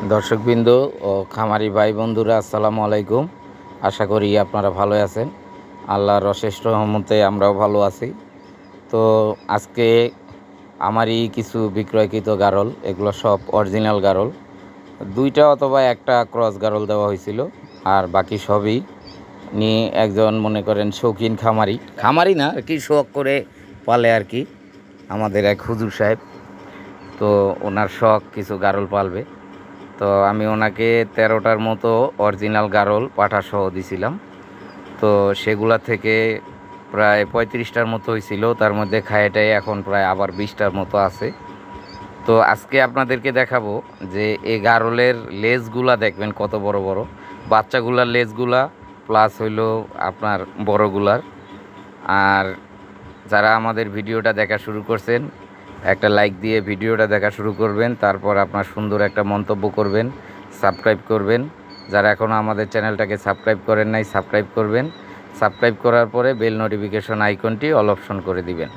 দর্শকবৃন্দ ও খামারি ভাই বন্ধুরা, আসসালামু আলাইকুম। আশা করি আপনারা ভালো আছেন। আল্লাহর অশেষ রহমতে আমরাও ভালো আছি। তো আজকে আমারই কিছু বিক্রয়কৃত গারল, এগুলো সব অরিজিনাল গারল। দুইটা অথবা একটা ক্রস গারল দেওয়া হয়েছিল, আর বাকি সবই নিয়ে একজন মনে করেন শৌখিন খামারি না আর কি, শখ করে পালে আর কি, আমাদের এক হুজুর সাহেব। তো ওনার শখ কিছু গারল পালবে। তো আমি ওনাকে 13টার মতো অরিজিনাল গারল পাঠা সহ দিছিলাম। তো সেগুলা থেকে প্রায় 35টার মতো হয়েছিল, তার মধ্যে খায়েটাই এখন প্রায় আবার 20টার মতো আছে। তো আজকে আপনাদেরকে দেখাবো যে এই গারলের লেজগুলা দেখবেন কত বড় বড়, বাচ্চাগুলার লেজগুলা প্লাস হইলো আপনার বড়গুলার। আর যারা আমাদের ভিডিওটা দেখা শুরু করছেন, একটা লাইক দিয়ে ভিডিওটা দেখা শুরু করবেন, তারপর আপনার সুন্দর একটা মন্তব্য করবেন, সাবস্ক্রাইব করবেন। যারা এখনও আমাদের চ্যানেলটাকে সাবস্ক্রাইব করেন নাই, সাবস্ক্রাইব করবেন। সাবস্ক্রাইব করার পরে বেল নোটিফিকেশন আইকনটি অল অপশন করে দিবেন,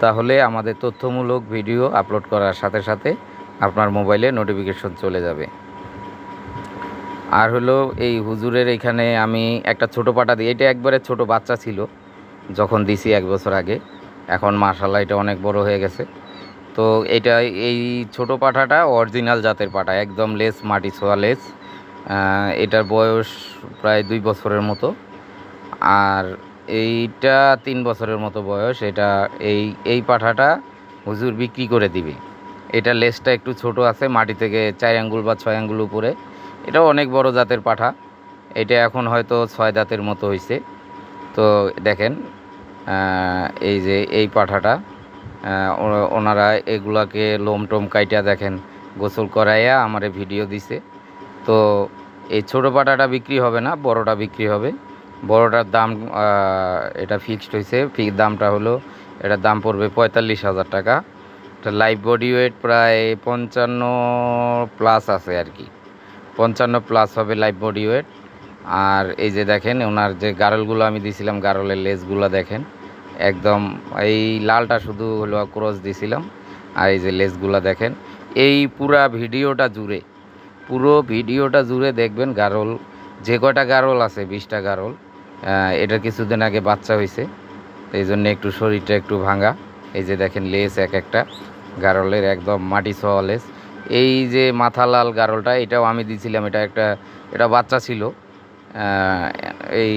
তাহলে আমাদের তথ্যমূলক ভিডিও আপলোড করার সাথে সাথে আপনার মোবাইলে নোটিফিকেশন চলে যাবে। আর হলো এই হুজুরের এখানে আমি একটা ছোটো পাটা দিই, এটা একবারে ছোট বাচ্চা ছিল যখন দিছি 1 বছর আগে। এখন মাশাআল্লাহ এটা অনেক বড় হয়ে গেছে। তো এটা এই ছোট পাঠাটা অরিজিনাল জাতের পাঠা, একদম লেস মাটি ছোঁয়া লেস। এটার বয়স প্রায় 2 বছরের মতো, আর এইটা 3 বছরের মতো বয়স। এটা এই পাঠাটা হুজুর বিক্রি করে দিবে। এটা লেসটা একটু ছোট আছে, মাটি থেকে 4 আঙ্গুল বা 6 আঙ্গুল উপরে। এটাও অনেক বড় জাতের পাঠা। এটা এখন হয়তো 6 দাঁতের মতো হয়েছে। তো দেখেন এই যে এই পাঠাটা, ওনারা এগুলাকে লোম টোম কাইটা দেখেন গোসল করাইয়া আমারে ভিডিও দিছে। তো এই ছোটো পাটাটা বিক্রি হবে না, বড়টা বিক্রি হবে। বড়টার দাম এটা ফিক্সড হয়েছে। দামটা হলো, এটার দাম পড়বে 45,000 টাকা। এটা লাইভ বডি ওয়েট প্রায় 55+ আছে আর কি, 55+ হবে লাইভ বডি ওয়েট। আর এই যে দেখেন ওনার যে গারলগুলো আমি দিছিলাম, গারলের লেজগুলো দেখেন একদম, এই লালটা শুধু হলো ক্রস দিছিলাম। আর এই যে লেজগুলো দেখেন। এই পুরো ভিডিওটা জুড়ে দেখবেন গারল, যে কয়টা গারল আছে 20টা গারল। এটা কিছুদিন আগে বাচ্চা হয়েছে, এই জন্য একটু শরীরটা একটু ভাঙা। এই যে দেখেন লেজ এক একটা গারলের একদম মাটি ছোঁয়া লেজ। এই যে মাথা লাল গারলটা, এটাও আমি দিছিলাম। এটা বাচ্চা ছিল। এই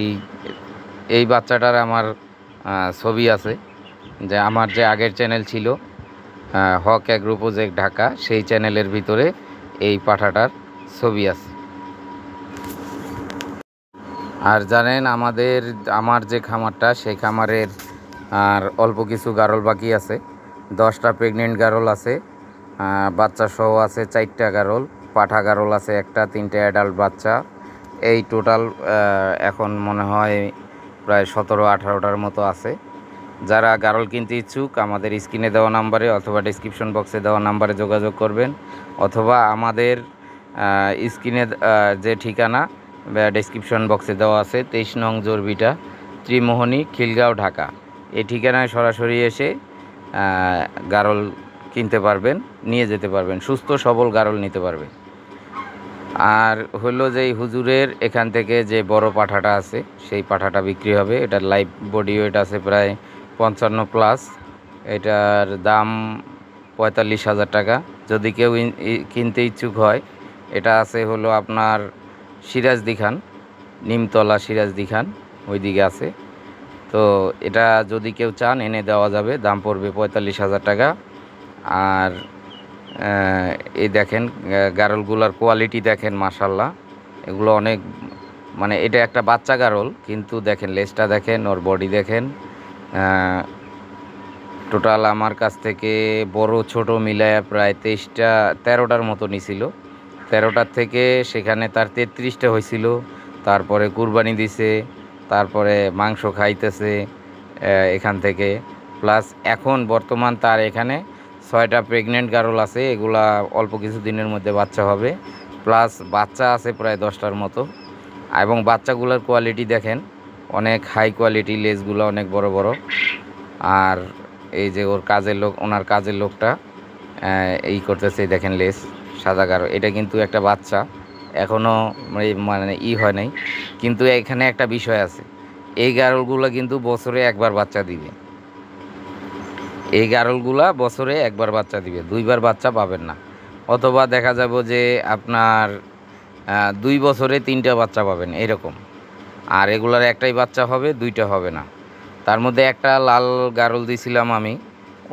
এই বাচ্চাটার আমার ছবি আছে, যে আমার যে আগের চ্যানেল ছিল হক অ্যাগ্রো প্রজেক্ট ঢাকা, সেই চ্যানেলের ভিতরে এই পাঠাটার ছবি আছে। আর জানেন আমার যে খামারটা, সেই খামারের আর অল্প কিছু গারল বাকি আছে। 10টা প্রেগনেন্ট গারল আছে, বাচ্চা সহ আছে 4টা গারল, পাঠা গারল আছে একটা, 3টে অ্যাডাল্ট বাচ্চা। এই টোটাল এখন মনে হয় প্রায় 17-18টার মতো আছে। যারা গারল কিনতে ইচ্ছুক আমাদের স্ক্রিনে দেওয়া নাম্বারে অথবা ডিসক্রিপশন বক্সে দেওয়া নাম্বারে যোগাযোগ করবেন, অথবা আমাদের স্ক্রিনে যে ঠিকানা ডেসক্রিপশন বক্সে দেওয়া আছে, 23 নং জোরবিটা, ত্রিমোহনী, খিলগাঁও, ঢাকা। এই ঠিকানায় সরাসরি এসে গারল কিনতে পারবেন, নিয়ে যেতে পারবেন, সুস্থ সবল গারল নিতে পারবেন। আর হলো যে হুজুরের এখান থেকে যে বড় পাঠাটা আছে, সেই পাঠাটা বিক্রি হবে। এটার লাইভ বডি ওয়েট আছে প্রায় 55+। এটার দাম 45,000 টাকা। যদি কেউ কিনতে ইচ্ছুক হয়, এটা আছে হলো আপনার সিরাজদি খান, নিমতলা সিরাজদি খান, ওইদিকে আছে। তো এটা যদি কেউ চান এনে দেওয়া যাবে, দাম পড়বে 45,000 টাকা। আর এই দেখেন গারলগুলার কোয়ালিটি দেখেন, মাশাল্লাহ এগুলো অনেক, মানে এটা একটা বাচ্চা গারল, কিন্তু দেখেন লেজটা দেখেন, ওর বডি দেখেন। টোটাল আমার কাছ থেকে বড় ছোট মিলায়া প্রায় 13টার মতো নিছিল। 13টার থেকে সেখানে তার 33টা হয়েছিল, তারপরে কুরবানি দিছে, তারপরে মাংস খাইতেছে এখান থেকে। প্লাস এখন বর্তমান তার এখানে 6টা প্রেগনেন্ট গারল আছে, এগুলা অল্প কিছু দিনের মধ্যে বাচ্চা হবে। প্লাস বাচ্চা আছে প্রায় 10টার মতো, এবং বাচ্চাগুলোর কোয়ালিটি দেখেন অনেক হাই কোয়ালিটি, লেজগুলো অনেক বড় বড়। আর এই যে ওনার কাজের লোকটা এই করতেছে, দেখেন লেজ সাদা গারল, এটা কিন্তু একটা বাচ্চা এখনও মানে হয় নাই। কিন্তু এখানে একটা বিষয় আছে, এই গারলগুলো কিন্তু বছরে একবার বাচ্চা দিবে। এই গারলগুলা বছরে একবার বাচ্চা দিবে, দুইবার বাচ্চা পাবেন না। অথবা দেখা যাবে যে আপনার 2 বছরে 3টা বাচ্চা পাবেন এরকম। আর এগুলার একটাই বাচ্চা হবে, 2টা হবে না। তার মধ্যে একটা লাল গারল দিছিলাম আমি,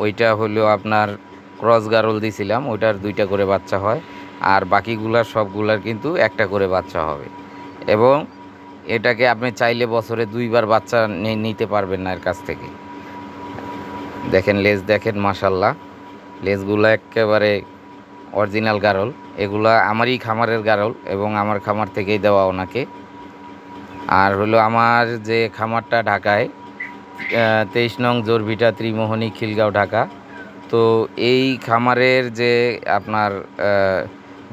ওইটা হলো আপনার ক্রস গারল দিছিলাম, ওইটার 2টা করে বাচ্চা হয়। আর বাকিগুলার সবগুলার কিন্তু একটা করে বাচ্চা হবে। এবং এটাকে আপনি চাইলে বছরে 2বার বাচ্চা নিতে পারবেন না এর কাছ থেকে। দেখেন লেজ দেখেন, মাশাল্লাহ লেজগুলো একেবারে অরিজিনাল গারল। এগুলা আমারই খামারের গারল এবং আমার খামার থেকেই দেওয়া ওনাকে। আর হলো আমার যে খামারটা ঢাকায় 23 নং জোরভিটা ত্রিমোহনী খিলগাঁও ঢাকা। তো এই খামারের যে আপনার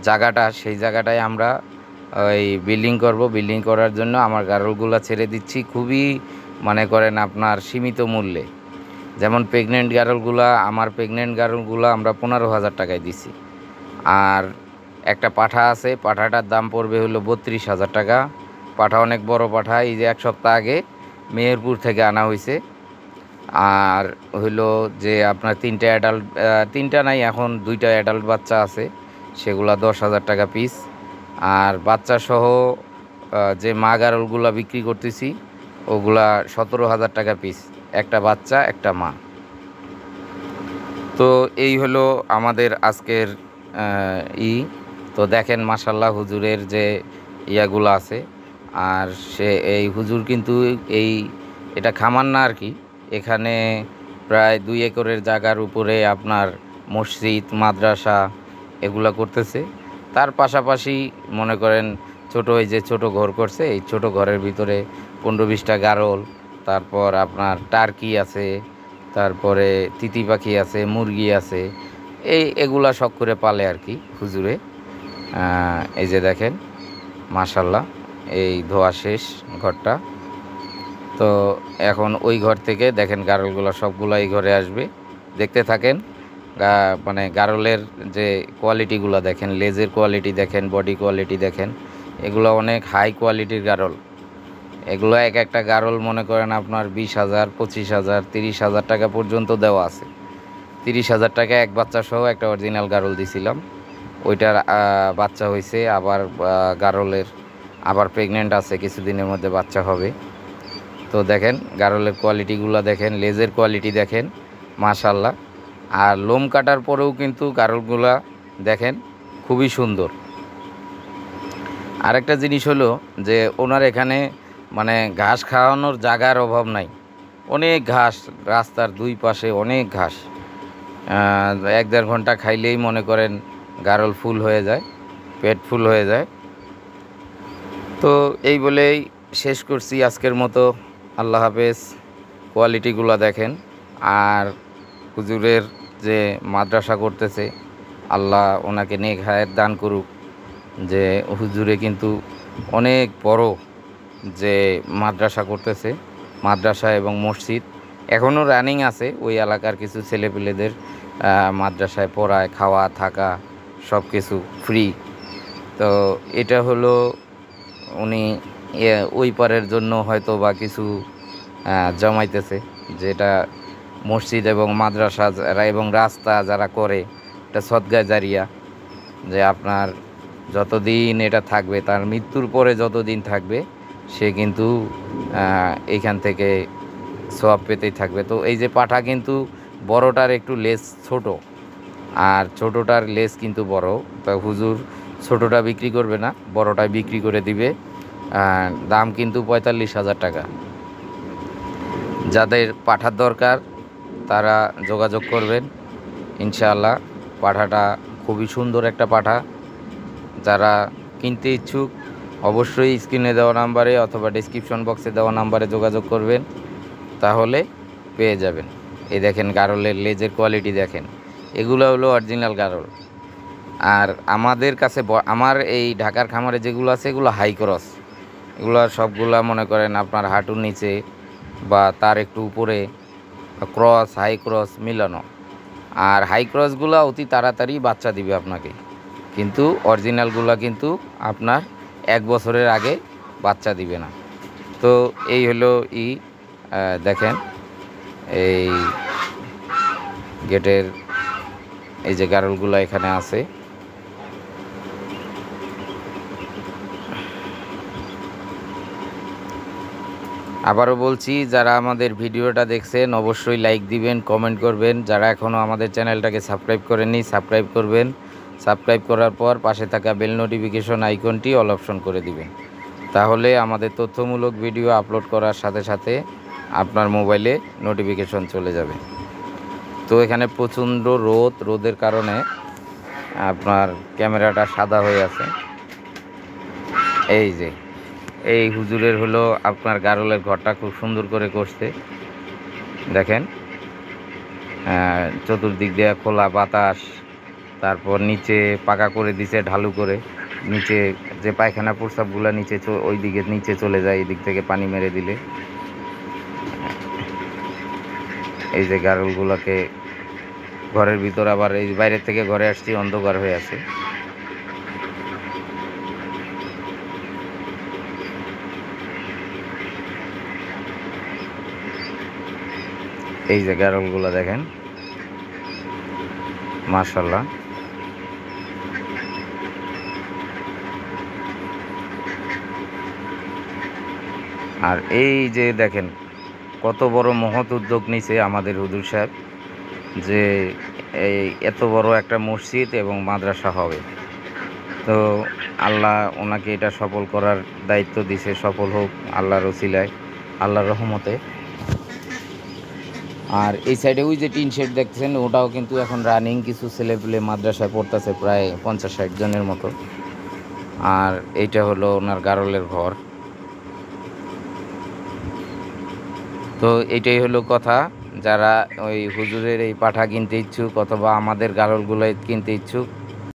জায়গাটা, সেই জায়গাটায় আমরা ওই বিল্ডিং করব। বিল্ডিং করার জন্য আমার গারলগুলো ছেড়ে দিচ্ছি খুবই মনে করেন আপনার সীমিত মূল্যে। যেমন প্রেগনেন্ট গারলগুলা, আমার প্রেগনেন্ট গারলগুলো আমরা 15,000 টাকায় দিছি। আর একটা পাঠা আছে, পাঠাটার দাম পড়বে হলো 32,000 টাকা। পাঠা অনেক বড় পাঠা, এই যে 1 সপ্তাহ আগে মেহেরপুর থেকে আনা হয়েছে। আর হইলো যে আপনার 3টা অ্যাডাল্ট, 3টা নাই এখন 2টা অ্যাডাল্ট বাচ্চা আছে, সেগুলা 10,000 টাকা পিস। আর বাচ্চা সহ যে মা গারলগুলা বিক্রি করতেছি ওগুলা 17,000 টাকা পিস, একটা বাচ্চা একটা মা। তো এই হলো আমাদের আজকের তো দেখেন মাশাল্লাহ হুজুরের যে ইয়াগুলো আছে। আর সে এই হুজুর কিন্তু এটা খামার না আর কি, এখানে প্রায় 2 একরের জায়গার উপরে আপনার মসজিদ মাদ্রাসা এগুলা করতেছে। তার পাশাপাশি মনে করেন ছোট এই যে ছোট ঘর করছে, এই ছোট ঘরের ভিতরে 15-20টা গারল, তারপর আপনার টার্কি আছে, তারপরে তিতি পাখি আছে, মুরগি আছে, এগুলা শখ করে পালে আর কি হুজুরে। এই যে দেখেন মাশাল্লাহ, এই ধোয়া শেষ ঘরটা। তো এখন ওই ঘর থেকে দেখেন গারলগুলো সবগুলো এই ঘরে আসবে, দেখতে থাকেন। মানে গারলের যে কোয়ালিটিগুলো দেখেন, লেজের কোয়ালিটি দেখেন, বডি কোয়ালিটি দেখেন, এগুলো অনেক হাই কোয়ালিটির গারল। এগুলো এক একটা গারল মনে করেন আপনার 20,000, 25,000, 30,000 টাকা পর্যন্ত দেওয়া আছে। 30,000 টাকা এক বাচ্চা সহ একটা অরিজিনাল গারল দিছিলাম, ওইটার বাচ্চা হয়েছে। আবার গারলের আবার প্রেগনেন্ট আছে, কিছুদিনের মধ্যে বাচ্চা হবে। তো দেখেন গারলের কোয়ালিটিগুলো দেখেন, লেজের কোয়ালিটি দেখেন মাশাল্লাহ। আর লোম কাটার পরেও কিন্তু গারলগুলা দেখেন খুবই সুন্দর। আরেকটা জিনিস হলো যে ওনার এখানে মানে ঘাস খাওয়ানোর জায়গার অভাব নাই, অনেক ঘাস, রাস্তার 2 পাশে অনেক ঘাস। 1-1.5 ঘন্টা খাইলেই মনে করেন গারল ফুল হয়ে যায়, পেট ফুল হয়ে যায়। তো এই বলেই শেষ করছি আজকের মতো। আল্লাহ হাফেজ। কোয়ালিটিগুলো দেখেন। আর হুজুরের যে মাদ্রাসা করতেছে, আল্লাহ ওনাকে নেক হায়াত দান করুক। যে হুজুরে কিন্তু অনেক বড় যে মাদ্রাসা করতেছে, মাদ্রাসা এবং মসজিদ এখনও রানিং আছে। ওই এলাকার কিছু ছেলেপেলেদের মাদ্রাসায় পড়ায়, খাওয়া থাকা সব কিছু ফ্রি। তো এটা হলো উনি ওই পারের জন্য হয়তো বা কিছু জমাইতেছে, যেটা মসজিদ এবং মাদ্রাসা এবং রাস্তা যারা করে, এটা সদগায়ে জারিয়া। যে আপনার যতদিন এটা থাকবে, তার মৃত্যুর পরে যতদিন থাকবে, সে কিন্তু এইখান থেকে সওয়াব পেতেই থাকবে। তো এই যে পাঠা কিন্তু বড়টার একটু লেজ ছোট, আর ছোটোটার লেজ কিন্তু বড়। তা হুজুর ছোটোটা বিক্রি করবে না, বড়টা বিক্রি করে দিবে। দাম কিন্তু 45,000 টাকা। যাদের পাঠার দরকার তারা যোগাযোগ করবেন ইনশাআল্লাহ। পাঠাটা খুবই সুন্দর একটা পাঠা। যারা কিনতে ইচ্ছুক অবশ্যই স্ক্রিনে দেওয়া নাম্বারে অথবা ডেসক্রিপশন বক্সে দেওয়া নাম্বারে যোগাযোগ করবেন, তাহলে পেয়ে যাবেন। এই দেখেন গারলের লেজের কোয়ালিটি দেখেন, এগুলো হলো অরিজিনাল গারল। আর আমাদের কাছে আমার এই ঢাকার খামারে যেগুলো আছে এগুলো হাই ক্রস। এগুলো সবগুলা মনে করেন আপনার হাঁটুর নিচে বা তার একটু উপরে ক্রস, হাই ক্রস মিলানো। আর হাই ক্রসগুলো অতি তাড়াতাড়ি বাচ্চা দিবে আপনাকে। কিন্তু অরিজিনালগুলা কিন্তু আপনার 1 বছরের আগে বাচ্চা দিবে না। তো এই হলো দেখেন এই গেটের এই যে গারলগুলো এখানে আছে। আবারও বলছি, যারা আমাদের ভিডিওটা দেখছেন অবশ্যই লাইক দিবেন, কমেন্ট করবেন। যারা এখনও আমাদের চ্যানেলটাকে সাবস্ক্রাইব করেননি সাবস্ক্রাইব করবেন। সাবস্ক্রাইব করার পর পাশে থাকা বেল নোটিফিকেশন আইকনটি অল অপশন করে দিবেন। তাহলে আমাদের তথ্যমূলক ভিডিও আপলোড করার সাথে সাথে আপনার মোবাইলে নোটিফিকেশন চলে যাবে। তো এখানে প্রচণ্ড রোদের কারণে আপনার ক্যামেরাটা সাদা হয়ে আছে। এই যে এই হুজুরের হলো আপনার গারলের ঘরটা খুব সুন্দর করে করছে দেখেন। চতুর্দিক দিয়ে খোলা বাতাস, তারপর নিচে পাকা করে দিছে ঢালু করে। নিচে যে পায়খানা প্রস্রাবগুলো নিচে ওই দিকে নিচে চলে যায়, এই দিক থেকে পানি মেরে দিলে। এই যে গারলগুলোকে ঘরের ভিতর, আবার এই বাইরের থেকে ঘরে আসছি অন্ধকার হয়ে আছে। এই যে গারলগুলো দেখেন, মাশাআল্লাহ। আর এই যে দেখেন কত বড় মহৎ উদ্যোগ নিছে আমাদের হুজুর সাহেব, যে এই এত বড় একটা মসজিদ এবং মাদ্রাসা হবে। তো আল্লাহ ওনাকে এটা সফল করার দায়িত্ব দিছে, সফল হোক আল্লাহর ওসিলায়, আল্লাহর রহমতে। আর এই সাইডে ওই যে টিন শেড দেখতেছেন, ওটাও কিন্তু এখন রানিং। কিছু ছেলেপুলে মাদ্রাসায় পড়তেছে, প্রায় 50-60 জনের মতো। আর এইটা হলো ওনার গারলের ঘর। তো এটাই হলো কথা। যারা ওই হুজুরের এই পাঠা কিনতে ইচ্ছুক অথবা আমাদের গারলগুলো কিনতে ইচ্ছুক,